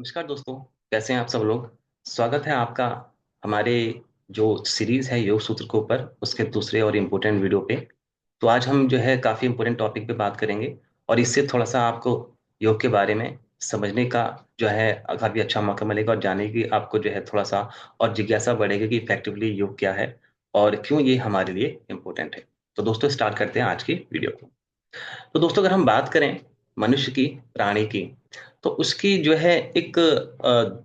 नमस्कार दोस्तों। कैसे हैं आप सब लोग। स्वागत है आपका हमारे जो सीरीज है योग सूत्र के ऊपर उसके दूसरे और इम्पोर्टेंट वीडियो पे। तो आज हम जो है काफ़ी इम्पोर्टेंट टॉपिक पे बात करेंगे और इससे थोड़ा सा आपको योग के बारे में समझने का जो है काफ़ी अच्छा मौका मिलेगा और जानने की आपको जो है थोड़ा सा और जिज्ञासा बढ़ेगी कि इफेक्टिवली योग क्या है और क्यों ये हमारे लिए इम्पोर्टेंट है। तो दोस्तों स्टार्ट करते हैं आज की वीडियो को। तो दोस्तों अगर हम बात करें मनुष्य की, प्राणी की, तो उसकी जो है एक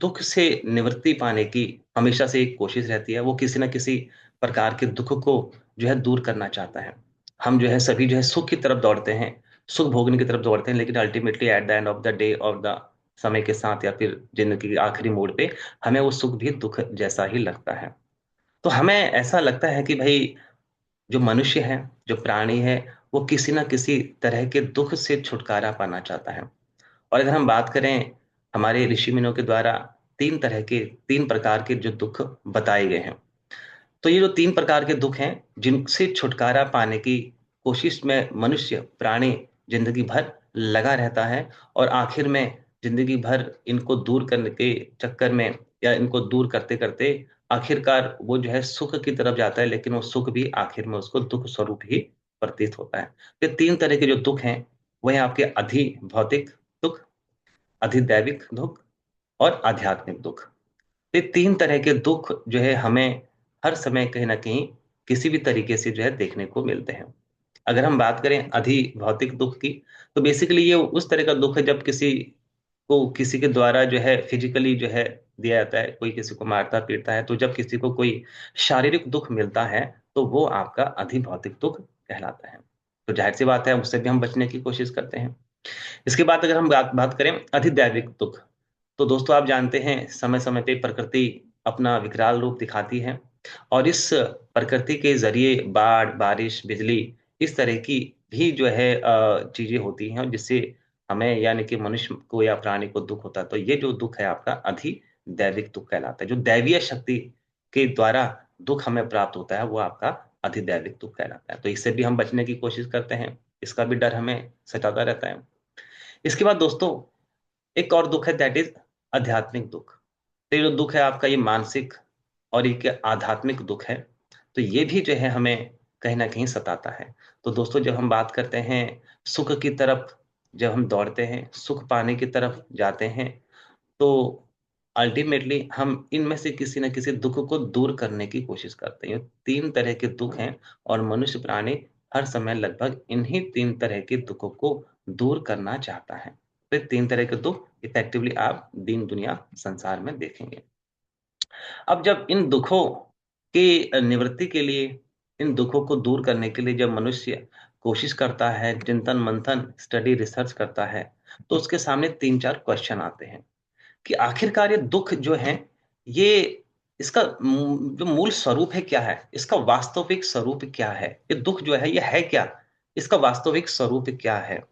दुख से निवृत्ति पाने की हमेशा से एक कोशिश रहती है। वो किसी न किसी प्रकार के दुख को जो है दूर करना चाहता है। हम जो है सभी जो है सुख की तरफ दौड़ते हैं, सुख भोगने की तरफ दौड़ते हैं, लेकिन ultimately at the end of the day of the समय के साथ या फिर जिंदगी के आखिरी मोड़ पे हमें वो सुख भी दुख जैसा ही लगता है। तो हमें ऐसा लगता है कि भाई जो मनुष्य है, जो प्राणी है, वो किसी न किसी तरह के दुख से छुटकारा पाना चाहता है। और अगर हम बात करें हमारे ऋषि मुनियों के द्वारा तीन प्रकार के जो दुख बताए गए हैं। तो ये जो तीन प्रकार के दुख हैं जिनसे छुटकारा पाने की कोशिश में मनुष्य प्राणी जिंदगी भर लगा रहता है और आखिर में जिंदगी भर इनको दूर करने के चक्कर में या इनको दूर करते करते आखिरकार वो जो है सुख की तरफ जाता है, लेकिन वो सुख भी आखिर में उसको दुख स्वरूप ही प्रतीत होता है। ये तीन तरह के जो दुख हैं वह है आपके अधि भौतिक दुख, अधिदैविक दुख और आध्यात्मिक दुख। ये तीन तरह के दुख जो है हमें हर समय कहीं ना कहीं किसी भी तरीके से जो है देखने को मिलते हैं। अगर हम बात करें अधि भौतिक दुख की, तो बेसिकली ये उस तरह का दुख है जब किसी को किसी के द्वारा जो है फिजिकली जो है दिया जाता है, कोई किसी को मारता पीटता है, तो जब किसी को कोई शारीरिक दुख मिलता है तो वो आपका अधि भौतिक दुख कहलाता है। तो जाहिर सी बात है उससे भी हम बचने की कोशिश करते हैं। इसके बाद अगर हम बात बात करें अधिदैविक दुख, तो दोस्तों आप जानते हैं समय समय पे प्रकृति अपना विकराल रूप दिखाती है और इस प्रकृति के जरिए बाढ़, बारिश, बिजली, इस तरह की भी जो है चीजें होती हैं जिससे हमें यानी कि मनुष्य को या प्राणी को दुख होता है। तो ये जो दुख है आपका अधिदैविक दुख कहलाता है। जो दैवीय शक्ति के द्वारा दुख हमें प्राप्त होता है वो आपका अधिदैविक दुख कहलाता है। तो इससे भी हम बचने की कोशिश करते हैं, इसका भी डर हमें सताता रहता है। इसके बाद दोस्तों एक और दुख है, दैट इज आध्यात्मिक दुख। तो ये जो दुख है आपका ये मानसिक और एक आध्यात्मिक दुख है। तो ये भी जो है हमें कहीं ना कहीं सताता है। तो दोस्तों जब हम बात करते हैं सुख की तरफ, जब हम दौड़ते हैं सुख पाने की तरफ जाते हैं, तो अल्टीमेटली हम इनमें से किसी न किसी दुख को दूर करने की कोशिश करते हैं। ये तीन तरह के दुख हैं और मनुष्य प्राणी हर समय लगभग इन्हीं तीन तरह के दुखों को दूर करना चाहता है। तो ये तीन तरह के दुख इफेक्टिवली आप दिन दुनिया संसार में देखेंगे। अब जब इन दुखों की निवृत्ति के लिए, इन दुखों को दूर करने के लिए जब मनुष्य कोशिश करता है, चिंतन मंथन स्टडी रिसर्च करता है, तो उसके सामने तीन चार क्वेश्चन आते हैं कि आखिरकार ये दुख जो है ये इसका जो मूल स्वरूप है क्या है, इसका वास्तविक स्वरूप क्या है, ये दुख जो है ये है क्या, इसका वास्तविक स्वरूप क्या है।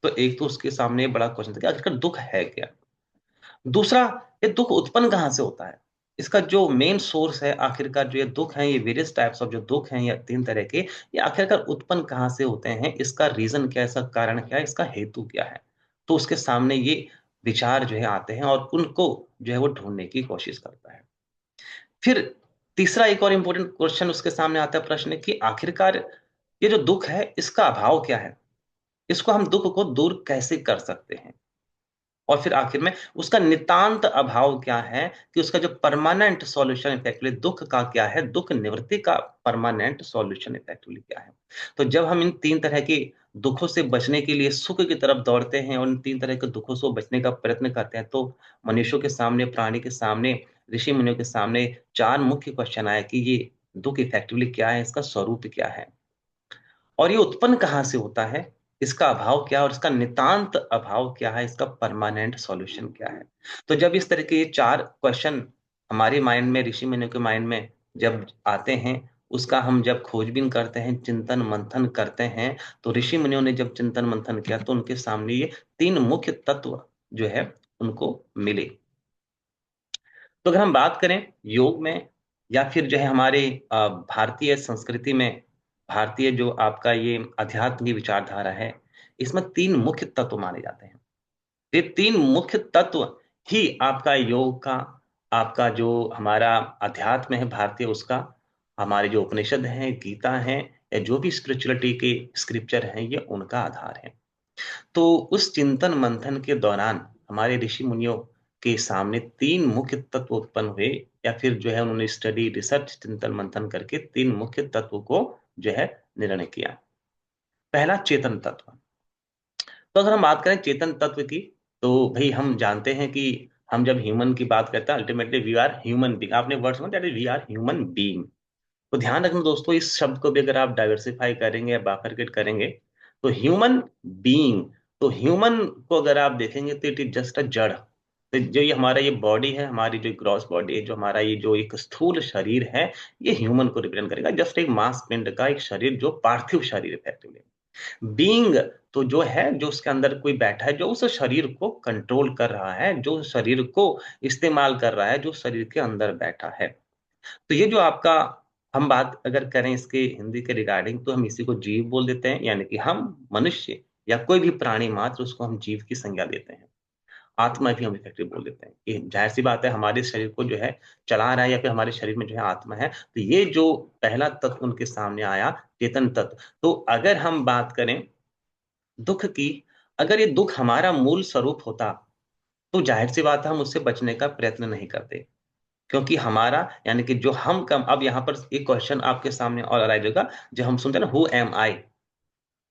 तो एक तो उसके सामने बड़ा क्वेश्चन था कि आखिरकार दुख है क्या। दूसरा, ये दुख उत्पन्न कहाँ से होता है, इसका जो मेन सोर्स है, आखिरकार जो ये दुख है, ये वेरियस टाइप्स ऑफ जो दुख हैं या तीन तरह के, ये आखिरकार उत्पन्न कहाँ से होते हैं, इसका रीजन क्या है, इसका कारण क्या है, इसका हेतु क्या है। तो उसके सामने ये विचार जो है आते हैं और उनको जो है वो ढूंढने की कोशिश करता है। फिर तीसरा एक और इम्पोर्टेंट क्वेश्चन उसके सामने आता है, प्रश्न कि आखिरकार ये जो दुख है इसका अभाव क्या है, इसको हम दुख को दूर कैसे कर सकते हैं, और फिर आखिर में उसका नितांत अभाव क्या है, कि उसका जो परमानेंट सॉल्यूशन इफेक्टिवली दुख का क्या है, दुख निवृत्ति का परमानेंट सॉल्यूशन इफेक्टिवली क्या है। तो जब हम इन तीन तरह के दुखों से बचने के लिए सुख की तरफ दौड़ते हैं और इन तीन तरह के दुखों से बचने का प्रयत्न करते हैं, तो मनुष्यों के सामने, प्राणी के सामने, ऋषि मुनियों के सामने चार मुख्य क्वेश्चन आए कि ये दुख इफेक्टिवली क्या है, इसका स्वरूप क्या है और ये उत्पन्न कहाँ से होता है, इसका अभाव क्या है और इसका नितांत अभाव क्या है, इसका परमानेंट सॉल्यूशन क्या है। तो जब इस तरह के ये चार क्वेश्चन हमारे माइंड में, ऋषि मुनियों के माइंड में जब आते हैं, उसका हम जब खोजबीन करते हैं, चिंतन मंथन करते हैं, तो ऋषि मुनियों ने जब चिंतन मंथन किया तो उनके सामने ये तीन मुख्य तत्व जो है उनको मिले। तो अगर हम बात करें योग में या फिर जो है हमारे भारतीय संस्कृति में, भारतीय जो आपका ये अध्यात्म की विचारधारा है, इसमें तीन मुख्य तत्व माने जाते हैं। ये तीन मुख्य तत्व ही आपका योग का, आपका जो हमारा अध्यात्म है भारतीय उसका, हमारे जो उपनिषद हैं, गीता हैं, या जो भी स्पिरिचुअलिटी के स्क्रिप्चर हैं, ये उनका आधार है। तो उस चिंतन मंथन के दौरान हमारे ऋषि मुनियों के सामने तीन मुख्य तत्व उत्पन्न हुए, या फिर जो है उन्होंने स्टडी रिसर्च चिंतन मंथन करके तीन मुख्य तत्व को जो है निर्णय किया। पहला चेतन तत्व। तो अगर हम बात करें चेतन तत्व की, तो भाई हम जानते हैं कि हम जब ह्यूमन की बात करते हैं, ultimately we are human being. आपने वर्ड सुना, that is we are human being. तो ध्यान रखना दोस्तों, इस शब्द को भी अगर आप डाइवर्सिफाई करेंगे या बाफरकेट करेंगे, तो ह्यूमन बीइंग, तो ह्यूमन को अगर आप देखेंगे तो इट इज जस्ट अ जड़। तो जो ये हमारा ये बॉडी है, हमारी जो ग्रॉस बॉडी है, जो हमारा ये जो एक स्थूल शरीर है, ये ह्यूमन को रिप्रेजेंट करेगा। जस्ट एक मांस पिंड का एक शरीर, जो पार्थिव शरीर इफेक्टिवली। बीइंग, तो जो है, जो उसके अंदर कोई बैठा है, जो उस शरीर को कंट्रोल कर रहा है, जो शरीर को इस्तेमाल कर रहा है, जो शरीर के अंदर बैठा है। तो ये जो आपका, हम बात अगर करें इसके हिंदी के रिगार्डिंग, तो हम इसी को जीव बोल देते हैं, यानी कि हम मनुष्य या कोई भी प्राणी मात्र, उसको हम जीव की संज्ञा देते हैं। आत्मा भी हम इफेक्टिव बोल देते हैं कि जाहिर सी बात है, हमारे शरीर को जो है चला रहा है, या फिर हमारे शरीर में जो है आत्मा है। तो ये जो पहला तत्व उनके सामने आया, चेतन तत्व। तो अगर हम बात करें दुख की, अगर ये दुख हमारा मूल स्वरूप होता, तो जाहिर सी बात है हम उससे बचने का प्रयत्न नहीं करते। क्योंकि हमारा, यानी कि जो हम कम, अब यहाँ पर एक क्वेश्चन आपके सामने और अराइज होगा, जो हम सुनते हैं ना, हु एम आई।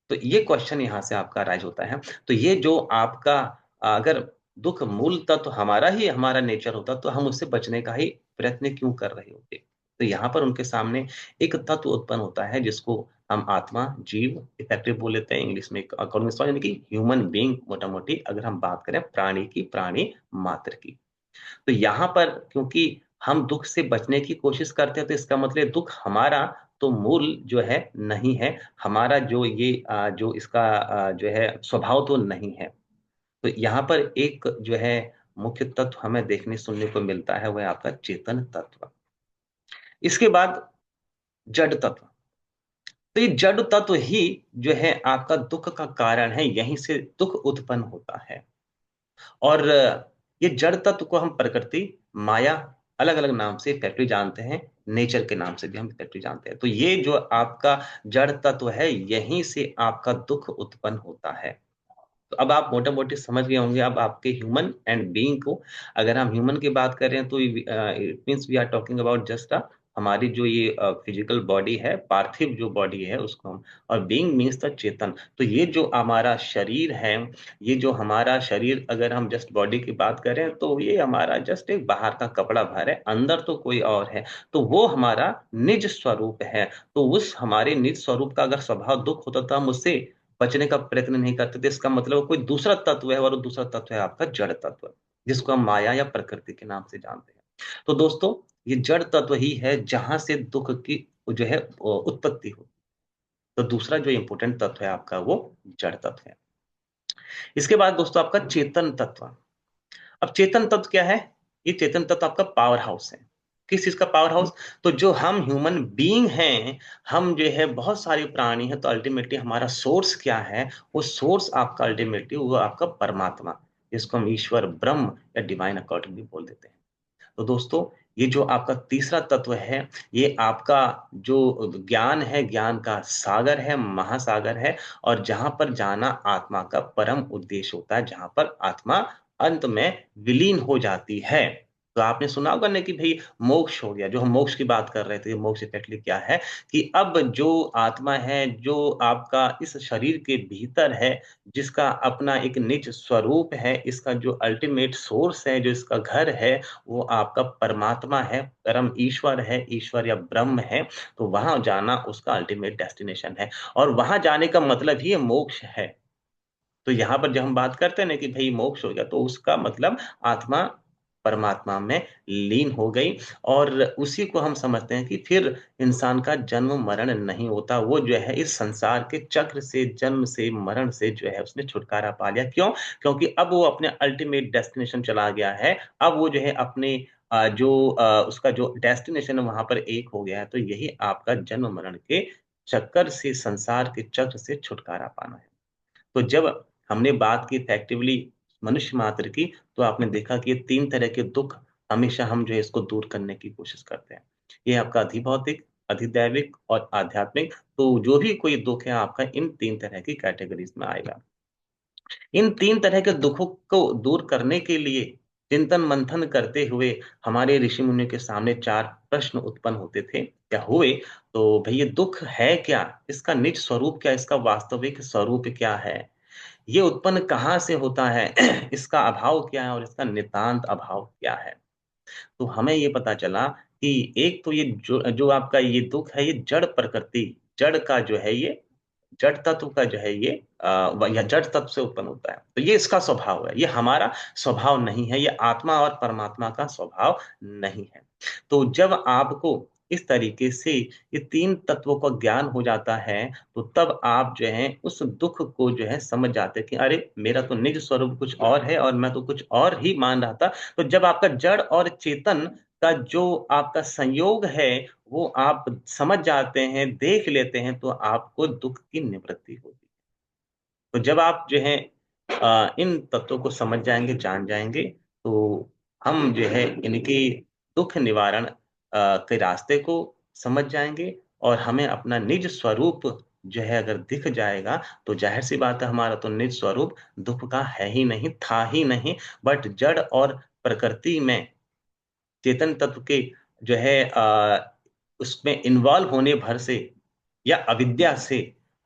तो ये क्वेश्चन यहाँ से आपका राइज होता है। तो ये जो आपका, अगर दुख मूलतः तो हमारा ही, हमारा नेचर होता, तो हम उससे बचने का ही प्रयत्न क्यों कर रहे होते। तो यहाँ पर उनके सामने एक तत्व उत्पन्न होता है, जिसको हम आत्मा, जीव इफेक्टिव बोल लेते हैं इंग्लिश में अकॉर्डिंग, यानी कि ह्यूमन बीइंग, मोटा मोटी अगर हम बात करें प्राणी की, प्राणी मात्र की। तो यहाँ पर क्योंकि हम दुख से बचने की कोशिश करते हैं, तो इसका मतलब दुख हमारा तो मूल जो है नहीं है, हमारा जो ये जो इसका जो है स्वभाव तो नहीं है। तो यहाँ पर एक जो है मुख्य तत्व हमें देखने सुनने को मिलता है, वह आपका चेतन तत्व। इसके बाद जड़ तत्व। तो ये जड़ तत्व ही जो है आपका दुख का कारण है, यहीं से दुख उत्पन्न होता है। और ये जड़ तत्व को हम प्रकृति, माया, अलग अलग नाम से फैक्ट्री जानते हैं, नेचर के नाम से भी हम फैक्ट्री जानते हैं। तो ये जो आपका जड़ तत्व है, यहीं से आपका दुख उत्पन्न होता है। तो अब आप मोटा मोटी समझ गए होंगे, अब आपके ह्यूमन एंड बीइंग को, अगर हम ह्यूमन की बात करें, तो it means we are talking about just हमारी जो ये फिजिकल बॉडी है, पार्थिव जो बॉडी है उसको हम, और बीइंग मीन्स द चेतन। तो ये जो हमारा शरीर है, ये जो हमारा शरीर, अगर हम जस्ट बॉडी की बात करें, तो ये हमारा जस्ट एक बाहर का कपड़ा भर है, अंदर तो कोई और है। तो वो हमारा निज स्वरूप है। तो उस हमारे निज स्वरूप का अगर स्वभाव दुख होता, तो हम उससे बचने का प्रयत्न नहीं करते थे। इसका मतलब कोई दूसरा तत्व है, और वो दूसरा तत्व है आपका जड़ तत्व, जिसको हम माया या प्रकृति के नाम से जानते हैं। तो दोस्तों, ये जड़ तत्व ही है जहां से दुख की जो है उत्पत्ति हो। तो दूसरा जो इंपॉर्टेंट तत्व है आपका, वो जड़ तत्व है। इसके बाद दोस्तों आपका चेतन तत्व। अब चेतन तत्व क्या है? ये चेतन तत्व आपका पावर हाउस है। किस चीज का पावर हाउस? तो जो हम ह्यूमन बीइंग हैं, हम जो है बहुत सारे प्राणी हैं, तो अल्टीमेटली हमारा सोर्स क्या है? वो सोर्स आपका अल्टीमेटली वो आपका परमात्मा, जिसको हम ईश्वर, ब्रह्म या डिवाइन अकॉर्डिंग भी बोल देते हैं। तो दोस्तों, ये जो आपका तीसरा तत्व है, ये आपका जो ज्ञान है, ज्ञान का सागर है, महासागर है, और जहां पर जाना आत्मा का परम उद्देश्य होता है, जहां पर आत्मा अंत में विलीन हो जाती है। तो आपने सुना होगा ना कि भाई मोक्ष हो गया, जो हम मोक्ष की बात कर रहे थे, मोक्ष एक्चुअली क्या है? कि अब जो आत्मा है, जो आपका इस शरीर के भीतर है, जिसका अपना एक निज स्वरूप है, इसका जो अल्टीमेट सोर्स है, जो इसका घर है, वो आपका परमात्मा है, परम ईश्वर है, ईश्वर या ब्रह्म है। तो वहां जाना उसका अल्टीमेट डेस्टिनेशन है, और वहां जाने का मतलब ही मोक्ष है। तो यहाँ पर जब हम बात करते हैं ना कि भाई मोक्ष हो गया, तो उसका मतलब आत्मा परमात्मा में लीन हो गई। और उसी को हम समझते हैं कि फिर इंसान का जन्म मरण नहीं होता, वो जो है इस संसार के चक्र से, जन्म से, मरण से जो है उसने छुटकारा पा लिया। क्यों? क्योंकि अब वो अपने अल्टीमेट डेस्टिनेशन चला गया है। अब वो जो है अपने उसका जो डेस्टिनेशन है वहां पर एक हो गया है। तो यही आपका जन्म मरण के चक्कर से, संसार के चक्र से छुटकारा पाना है। तो जब हमने बात की इफेक्टिवली मनुष्य मात्र की, तो आपने देखा कि ये तीन तरह के दुख हमेशा हम जो है इसको दूर करने की कोशिश करते हैं। ये आपका अधिभौतिक, अधिदैविक और आध्यात्मिक, तो जो भी कोई दुख है आपका इन तीन तरह की कैटेगरीज में आएगा। इन तीन तरह के दुखों को दूर करने के लिए चिंतन मंथन करते हुए हमारे ऋषि मुनि के सामने चार प्रश्न उत्पन्न होते थे या हुए। तो भई ये दुख है क्या? इसका निज स्वरूप क्या? इसका वास्तविक स्वरूप क्या है? ये उत्पन्न कहाँ से होता है? इसका अभाव क्या है और इसका नितांत अभाव क्या है? तो हमें ये पता चला कि एक तो ये जो जो आपका ये दुख है, ये जड़ प्रकृति, जड़ का जो है ये, जड़ तत्व का जो है ये या जड़ तत्व से उत्पन्न होता है। तो ये इसका स्वभाव है, ये हमारा स्वभाव नहीं है, ये आत्मा और परमात्मा का स्वभाव नहीं है। तो जब आपको इस तरीके से ये तीन तत्वों का ज्ञान हो जाता है, तो तब आप जो है उस दुख को जो है समझ जाते हैं कि अरे! मेरा तो निज स्वरूप कुछ और है और मैं तो कुछ और ही मान रहा था। तो जब आपका जड़ और चेतन का जो आपका संयोग है, वो आप समझ जाते हैं, देख लेते हैं, तो आपको दुःख की निवृत्ति होती है। तो जब आप जो है इन तत्वों को समझ जाएँगे, जान जाएँगे, तो हम जो है इनकी दुःख निवारण के रास्ते को समझ जाएँगे और हमें अपना निज स्वरूप जो है अगर दिख जाएगा, तो ज़ाहिर-सी बात है हमारा तो निज स्वरूप दुःख का है ही नहीं, था ही नहीं, बट जड़ और प्रकृति में चेतन तत्व के जो है उसमें इन्वॉल्व होने भर से या अविद्या से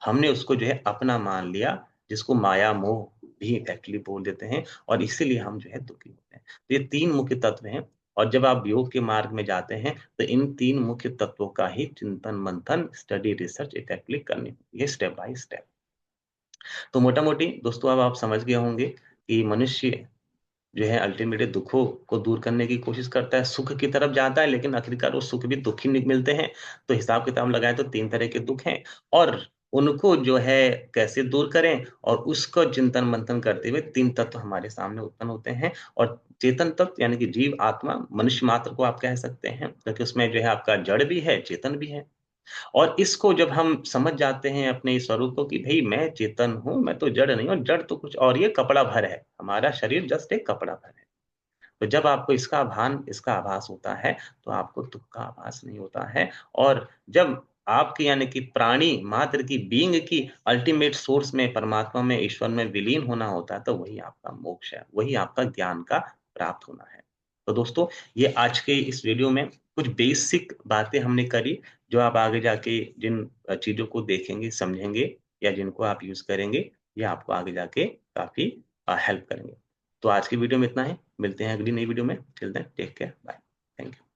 हमने उसको जो है अपना मान लिया, जिसको माया मोह भी एक्चुअली बोल देते हैं और इसीलिए हम जो है दुखी होते हैं। तो ये 3 मुख्य तत्व हैं और जब आप योग के मार्ग में जाते हैं, तो इन 3 मुख्य तत्वों का ही चिंतन, मंथन, स्टडी, रिसर्च इफेक्टिवली करनी होती है स्टेप बाय स्टेप। तो मोटा-मोटी दोस्तों अब आप समझ गए होंगे कि मनुष्य जो है अल्टीमेटली दुखों को दूर करने की कोशिश करता है, सुख की तरफ जाता है, लेकिन आखिरकार वो सुख भी दुःख ही मिलते हैं। तो हिसाब-किताब लगाएँ तो 3 तरह के दुःख हैं और उनको जो है कैसे दूर करें और उसको चिंतन-मंथन करते हुए 3 तत्व हमारे सामने उत्पन्न होते हैं और चेतन तत्व यानी कि जीव आत्मा, मनुष्य मात्र को आप कह सकते हैं, क्योंकि उसमें जो है आपका जड़ भी है, चेतन भी है। और इसको जब हम समझ जाते हैं अपने इस स्वरूप को कि भई मैं चेतन हूँ, मैं तो जड़ नहीं हूँ, जड़ तो कुछ और ही है, कपड़ा भर है। हमारा शरीर जस्ट एक कपड़ा भर है। तो जब आपको इसका भान, इसका आभास होता है, तो आपको दुःख का आभास नहीं होता है और जब आपकी यानी कि प्राणी मात्र की बीइंग की अल्टीमेट सोर्स में, परमात्मा में, ईश्वर में विलीन होना होता है, तो वही आपका मोक्ष है, वही आपका ज्ञान का प्राप्त होना है। तो दोस्तों, ये आज के इस वीडियो में कुछ बेसिक बातें हमने करी, जो आप आगे जाके जिन चीज़ों को देखेंगे, समझेंगे या जिनको आप यूज़ करेंगे, ये आपको आगे जाके काफ़ी हेल्प करेंगे। तो आज की वीडियो में इतना ही। मिलते हैं अगली नई वीडियो में। Till then take care, bye. Thank you.